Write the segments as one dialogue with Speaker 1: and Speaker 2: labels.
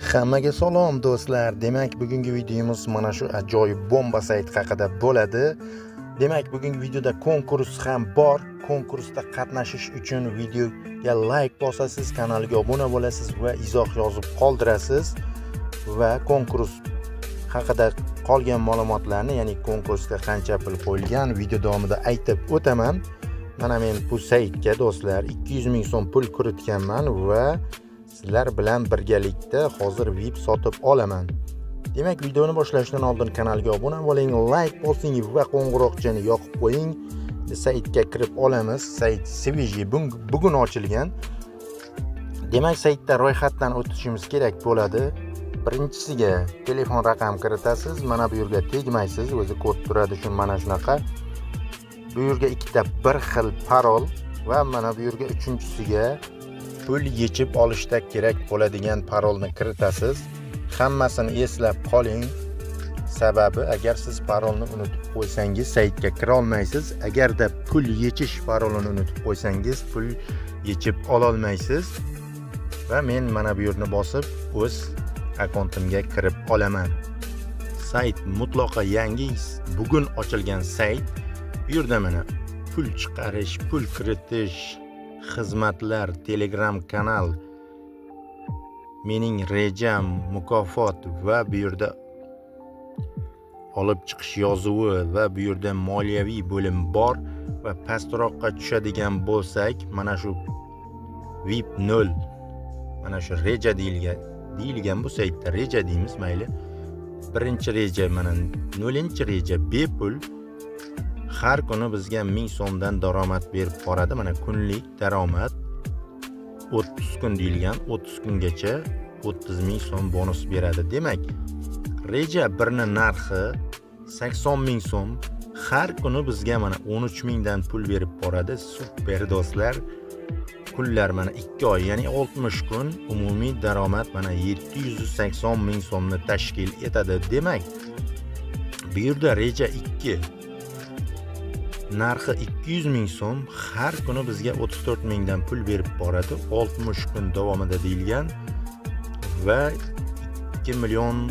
Speaker 1: Hammaga salom do'stlar. Demak, bugungi videomiz mana shu ajoyib bomba sayt haqida bo'ladi. Demak, bugungi videoda konkurs ham bor. Konkursda qatnashish uchun videoga like bosasiz, kanalga obuna bo'lasiz va izoh yozib qoldirasiz va konkurs haqida qolgan ma'lumotlarni, ya'ni konkursga qancha pul qo'yilgan video davomida aytib o'taman. Mana men bu saytga do'stlar 200 ming so'm pul kiritganman va sizlar bilan birgalikda hozir VIP sotib olaman. Demak, videoni boshlashdan oldin kanalga obuna bo'ling, like bosing va qo'ng'iroqchani yoqib qo'ying. Saytga kirib olamiz. Sayt sviji bugun ochilgan. Demak, saytda ro'yxatdan o'tishimiz kerak bo'ladi. Birinchisiga telefon raqam kiritasiz. Mana bu yerga tegmaysiz, o'zi kod turadi shu mana shunaqa. Bu yerga ikkita bir xil parol va mana bu yerga uchinchisiga pul yechib olishda kerak bo'ladigan parolni kiritasiz. Hammasini eslab qoling. Sababi, agar siz parolni unutib qo'ysangiz saytga kira olmaysiz. Agarda pul yechish parolini unutib qo'ysangiz pul yechib ola olmaysiz. Va men mana bu yerni bosib o'z akkauntimga kirib olaman. Sayt mutlaqo yangi, bugun ochilgan sayt. Bu yerda mana pul chiqarish, pul kiritish, xizmatlar, Telegram kanal, mening rejam, mukofot va bu yerda olib chiqish yozuvi va bu yerda moliyaviy bo'lim bor va pastroqqa tushadigan bo'lsak, mana shu VIP 0, mana shu reja deyilgan bu saytda reja deymiz, mayli. Birinchi reja mana 0-reja bepul. Har kuni bizga 1000 so'mdan daromad berib boradi. Mana kunlik daromad 30 kun deyilgan, 30 kungacha 30 ming so'm bonus beradi. Demak, reja birni narxi 80 ming so'm. Har kuni bizga mana 13 mingdan pul berib boradi. Super do'stlar. Kunlar mana 2 oy, ya'ni 60 kun umumiy daromad mana 780 ming so'mni tashkil etadi. Demak, bu yerda reja 2 narxi 200 ming so'm, har kuni bizga 34 mingdan pul berib boradi. 60 kun davomida deyilgan va 2 million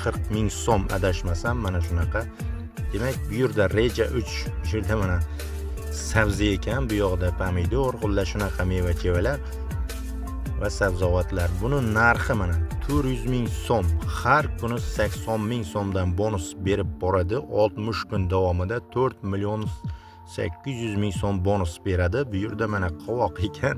Speaker 1: 40 ming so'm adashmasam mana shunaqa. Demak, bu yerda reja 3, bu yerda mana sabzi ekan, bu yoqda pomidor, xullas shunaqa meva-chevalar va sabzavotlar. Buni narxi mana 400 ming so'm, har kuni 80 ming so'mdan bonus berib boradi. 60 kun davomida 4 million 800 ming so'm bonus beradi. Bu yerda mana qovoq ekan,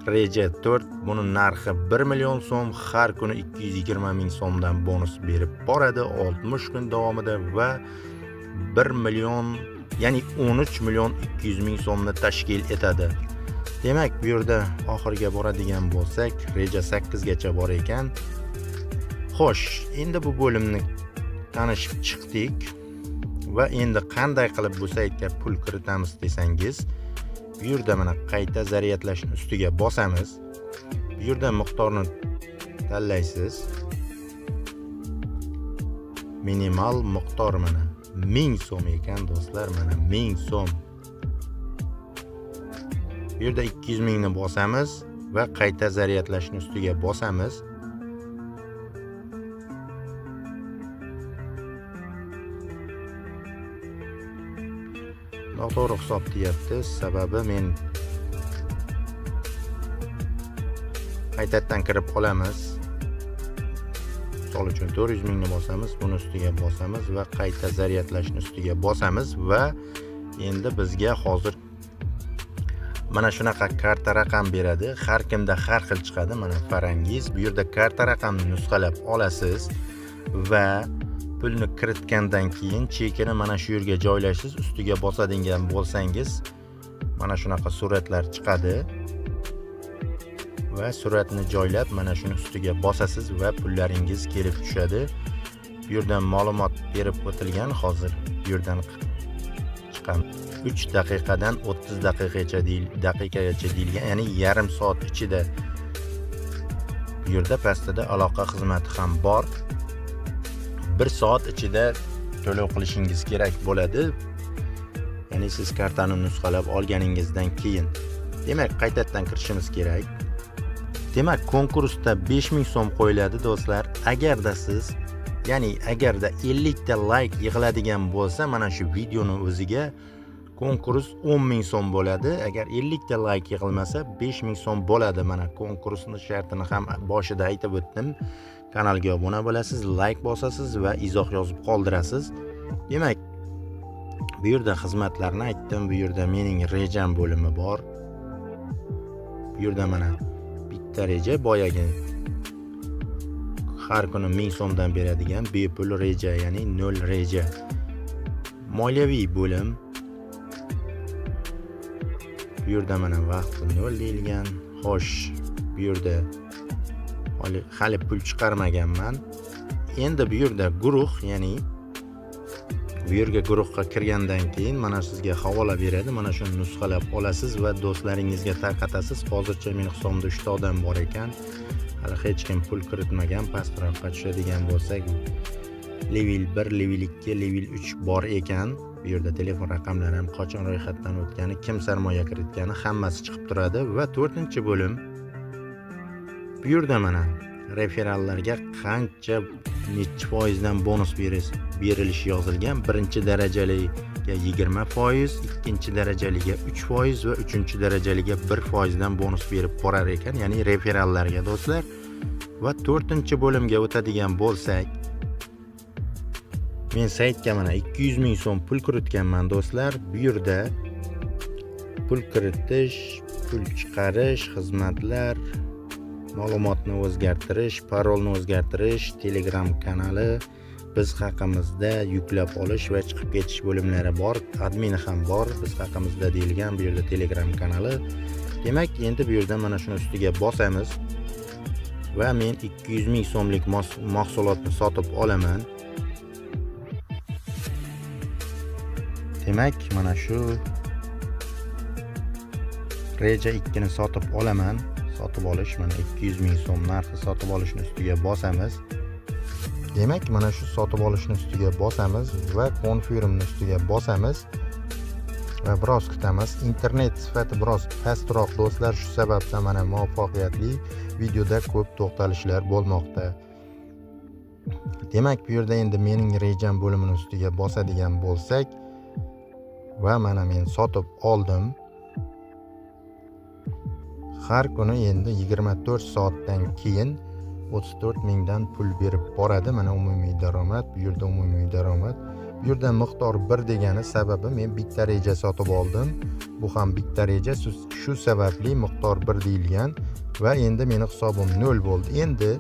Speaker 1: reja 4, buni narxi 1 million so'm, har kuni 220 ming so'mdan bonus berib boradi 60 kun davomida va 1 million, ya'ni 13 million 200 ming so'mni tashkil etadi. Demak, bu yerda oxirga boradigan bo'lsak, reja 8 gacha bor ekan. Xo'sh, endi bu bo'limni tanishib chiqdik va endi qanday qilib bu saytga pul kiritamiz desangiz, bu yerda mana qayta zaryadlashni ustiga bosamiz. Bu yerda miqdorni tanlaysiz. Minimal miqdor mana 1000 so'm ekan do'stlar, mana 1000 so'm. Bu yerda 200 mingni bosamiz va qayta zaryadlashni ustiga bosamiz. Noto'g'ri hisob deyapti, sababi men qaytadan kirib olamiz. Misol uchun 400 mingni bosamiz, buni ustiga bosamiz va qayta zaryadlashni ustiga bosamiz va endi bizga hozir mana shunaqa karta raqam beradi. Har kimda har xil chiqadi. Mana farangiz, bu yerda karta raqamni nusxalab olasiz va pulni kiritgandan keyin chekini mana shu yerga joylaysiz. Ustiga bosadigan bo'lsangiz mana shunaqa suratlar chiqadi va suratni joylab mana shuni ustiga bosasiz va pullaringiz kelib tushadi. Bu yerdan ma'lumot berib o'tilgan, hozir bu yerdan chiqqan 3 daqiqadan 30 daqiqagacha deyilgan, ya'ni yarim soat ichida. Bu yerda pastida aloqa xizmati ham bor. 1 soat ichida to'lov qilishingiz kerak bo'ladi. Ya'ni siz kartani nusxalab olganingizdan keyin. Demak, qaytadan kirishimiz kerak. Demak, konkursda 5000 so'm qo'yiladi do'stlar. Agarda siz, ya'ni agarda 50 ta like yig'iladigan bo'lsa, mana shu videoni o'ziga konkurs 10000 so'm bo'ladi. Agar 50 ta like yig'ilmasa 5000 so'm bo'ladi. Mana konkursning shartini ham boshida aytib o'tdim. Kanalga obuna bo'lasiz, like bosasiz va izoh yozib qoldirasiz. Demak, bu yerda xizmatlarni aytdim. Bu yerda mening rejam bo'limi bor. Bu yerda mana bitta reja, boyagi har kuni 1000 so'mdan beradigan bepul reja, ya'ni 0 reja. Moliyaviy bo'lim. Bu yerda mana vaqti 0 deyilgan. Xo'sh, bu yerda hali pul chiqarmaganman. Endi bu yerda guruh, ya'ni bu yerga guruhga kirgandan keyin mana sizga havola beradi. Mana shuni nusxalab olasiz va do'stlaringizga tarqatasiz. Hozircha mening hisobimda 3 ta odam bor ekan. Hali hech kim pul kiritmagan. Pastroqqa tushadigan bo'lsak, level 1, level 2, level 3 bor ekan. Bu yerda telefon raqamlari ham, qachon ro'yxatdan o'tgani, kim sarmoya kiritgani hammasi chiqib turadi va 4-bo'lim. Bu yerda mana referallarga qancha necha foizdan bonus berilishi yozilgan. Birinchi darajaliga 20%, ikkinchi darajaliga 3% va uchinchi darajaliga 1% dan bonus berib borar ekan, ya'ni referallarga do'stlar. Va 4-bo'limga o'tadigan bo'lsak, men saytga mana 200 ming so'm pul kiritganman do'stlar. Bu yerda pul kiritish, pul chiqarish, xizmatlar, ma'lumotni o'zgartirish, parolni o'zgartirish, Telegram kanali, biz haqimizda yuklab olish va chiqib ketish bo'limlari bor. Admini ham bor, biz haqimizda deyilgan bu yerda Telegram kanali. Demak, endi bu yerda mana shuni ustiga bosamiz va men 200 ming so'mlik mahsulotni sotib olaman. Demak, mana shu reja 2 ni sotib olaman. Sotib olish, mana 200 ming so'm narxi sotib olishni ustiga bosamiz. Demak, mana shu sotib olishni ustiga bosamiz va confirmni ustiga bosamiz va biroz kutamiz. Internet sifati biroz pastroq do'stlar, shu sababdan mana muvaffaqiyatli videoda ko'p to'xtalishlar bo'lmoqda. Demak, bu yerda endi mening rejam bo'limini ustiga bosadigan bo'lsak va mana men sotib oldim. Har kuni endi 24 soatdan keyin 34 mingdan pul berib boradi. Mana umumiy daromad, bu yerda umumiy daromad. Bu yerda miqdor 1 degani sababi men bitta reja sotib oldim. Bu ham bitta reja, shu sababli miqdor 1 deyilgan va endi meni hisobim 0 bo'ldi. Endi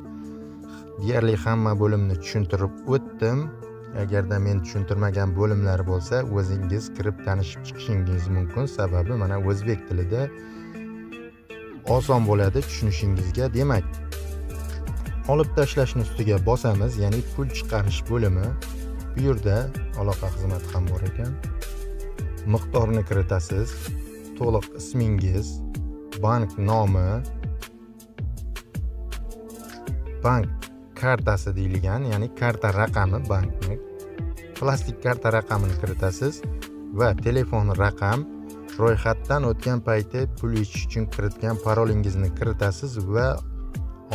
Speaker 1: deyarli hamma bo'limni tushuntirib o'tdim. Agarda men tushuntirmagan bo'limlar bo'lsa, o'zingiz kirib tanishib chiqishingiz mumkin. Sababi mana o'zbek tilida oson bo'ladi tushunishingizga. Demak, olib tashlashni ustiga bosamiz, ya'ni pul chiqarish bo'limi. Bu yerda aloqa xizmati ham bor ekan. Miqdorni kiritasiz, to'liq ismingiz, bank nomi, bank kartasi deyilgan, ya'ni karta raqami bankni, plastik karta raqamini kiritasiz va telefon raqam, ro'yxatdan o'tgan payti pul yechish uchun kiritgan parolingizni kiritasiz va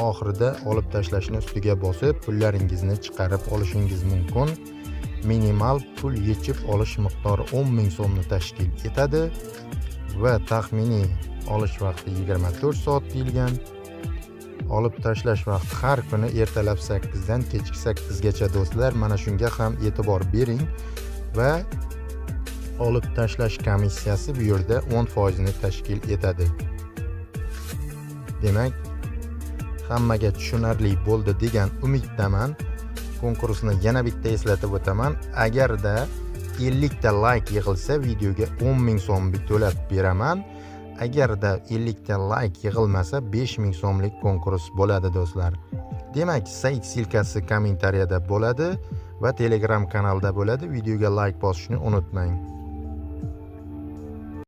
Speaker 1: oxirida olib tashlashni ustiga bosib pullaringizni chiqarib olishingiz mumkin. Minimal pul yechib olish miqdori 10 ming so'mni tashkil etadi va taxminiy olish vaqti 24 soat deyilgan. Olib tashlash vaqti har kuni ertalab 8 dan kechki 8 gacha do'stlar. Mana shunga ham e'tibor bering va olib tashlash komissiyasi bu yerda 10% ni tashkil etadi. Demak, hammaga tushunarli bo'ldi degan umiddaman. Konkursni yana bitta eslatib o'taman. Agarda 50 ta like yig'ilsa videoga 10 ming so'm to'lab beraman. Agarda 50 ta like yig'ilmasa 5 ming so'mlik konkurs bo'ladi do'stlar. Demak, sayt silkasi kommentariyada bo'ladi va Telegram kanalda bo'ladi. Videoga like bosishni unutmang.